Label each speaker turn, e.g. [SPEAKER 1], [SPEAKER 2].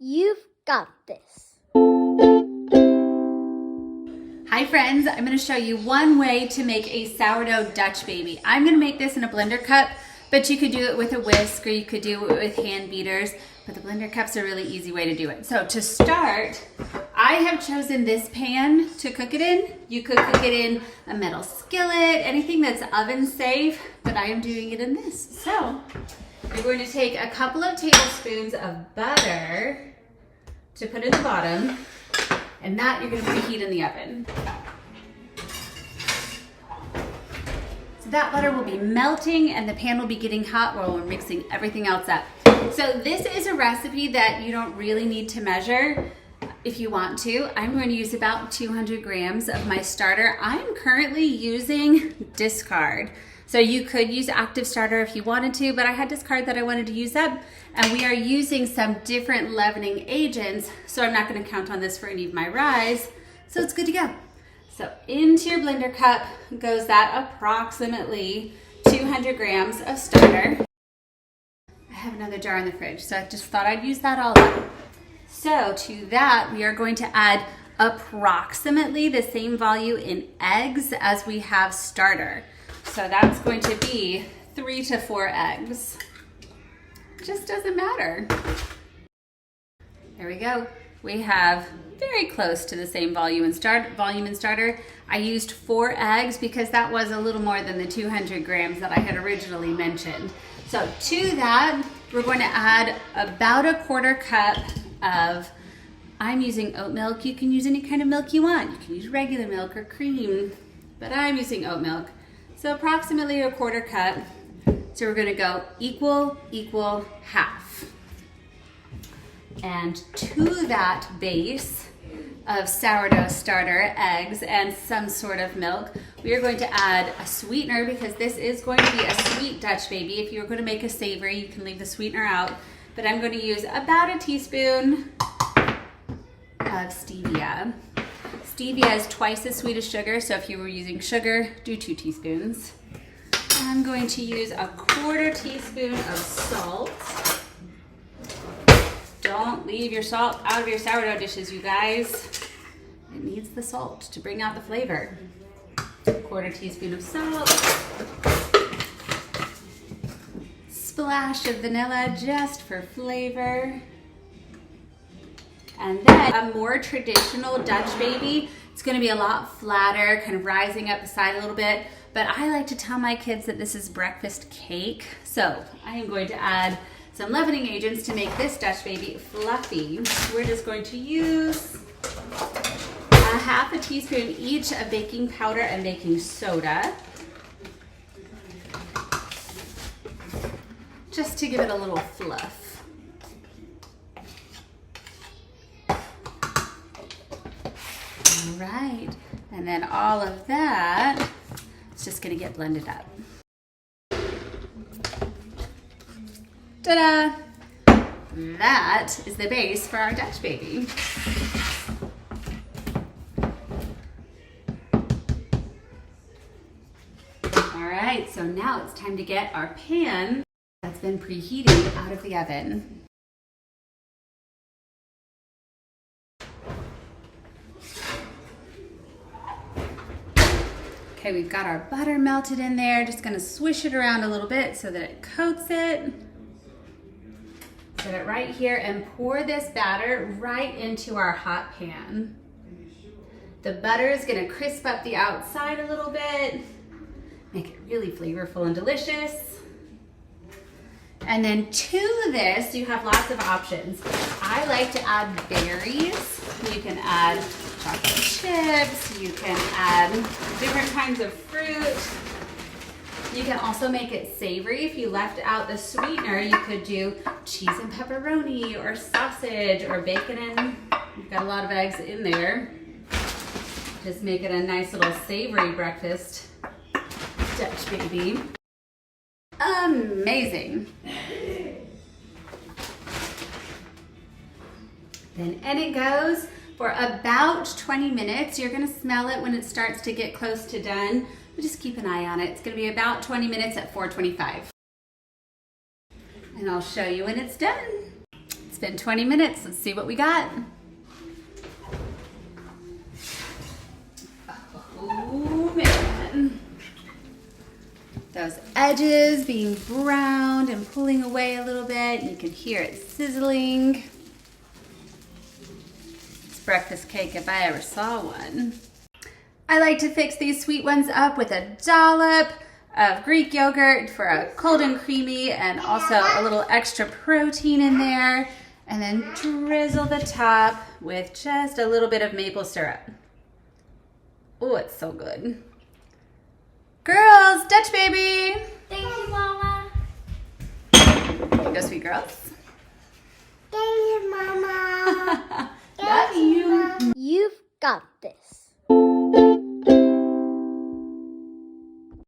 [SPEAKER 1] You've got this.
[SPEAKER 2] Hi friends, I'm going to show you one way to make a sourdough Dutch baby. I'm going to make this in a blender cup, but you could do it with a whisk or you could do it with hand beaters, but the blender cup's a really easy way to do it. So to start, I have chosen this pan to cook it in. You could cook it in a metal skillet, anything that's oven safe, but I am doing it in this. So you're going to take a couple of tablespoons of butter to put in the bottom, and that you're going to preheat in the oven. So that butter will be melting and the pan will be getting hot while we're mixing everything else up. So this is a recipe that you don't really need to measure if you want to. I'm going to use about 200 grams of my starter. I'm currently using discard. So you could use active starter if you wanted to, but I had discard that I wanted to use up, and we are using some different leavening agents, so I'm not going to count on this for any of my ryes, so it's good to go. So into your blender cup goes that approximately 200 grams of starter. I have another jar in the fridge, so I just thought I'd use that all up. So to that, we are going to add approximately the same volume in eggs as we have starter. So that's going to be 3 to 4 eggs. Just doesn't matter. There we go. We have very close to the same volume in starter. I used 4 eggs because that was a little more than the 200 grams that I had originally mentioned. So to that, we're going to add about a 1/4 cup of, I'm using oat milk. You can use any kind of milk you want. You can use regular milk or cream, but I'm using oat milk. So approximately a 1/4 cup. So we're gonna go equal, equal, half. And to that base of sourdough starter, eggs, and some sort of milk, we are going to add a sweetener because this is going to be a sweet Dutch baby. If you're gonna make a savory, you can leave the sweetener out, but I'm gonna use about a teaspoon of stevia. Stevia is twice as sweet as sugar, so if you were using sugar, do 2 teaspoons. I'm going to use a 1/4 teaspoon of salt. Don't leave your salt out of your sourdough dishes, you guys. It needs the salt to bring out the flavor. 1/4 teaspoon of salt. Splash of vanilla just for flavor. And then a more traditional Dutch baby, it's gonna be a lot flatter, kind of rising up the side a little bit, but I like to tell my kids that this is breakfast cake. So I am going to add some leavening agents to make this Dutch baby fluffy. We're just going to use a 1/2 teaspoon each of baking powder and baking soda, just to give it a little fluff. All right, and then all of that is just gonna get blended up. Ta-da! That is the base for our Dutch baby. All right, so now it's time to get our pan that's been preheating out of the oven. Okay, we've got our butter melted in there. Just gonna swish it around a little bit so that it coats it. Set it right here and pour this batter right into our hot pan. The butter is gonna crisp up the outside a little bit, make it really flavorful and delicious. And then to this, you have lots of options. I like to add berries. You can add chocolate chips. You can add different kinds of fruit. You can also make it savory. If you left out the sweetener, you could do cheese and pepperoni or sausage or bacon and you've got a lot of eggs in there. Just make it a nice little savory breakfast Dutch baby. Amazing. Then in it goes for about 20 minutes. You're gonna smell it when it starts to get close to done, but just keep an eye on it. It's gonna be about 20 minutes at 425. And I'll show you when it's done. It's been 20 minutes. Let's see what we got. Oh man. Those edges being browned and pulling away a little bit. You can hear it sizzling. It's breakfast cake if I ever saw one. I like to fix these sweet ones up with a dollop of Greek yogurt for a cold and creamy, and also a little extra protein in there. And then drizzle the top with just a little bit of maple syrup. Oh, it's so good. Girls, Dutch baby.
[SPEAKER 1] Thank you, Mama.
[SPEAKER 2] Go, sweet girls.
[SPEAKER 1] Thank you, Mama.
[SPEAKER 2] Love you.
[SPEAKER 1] You've got this.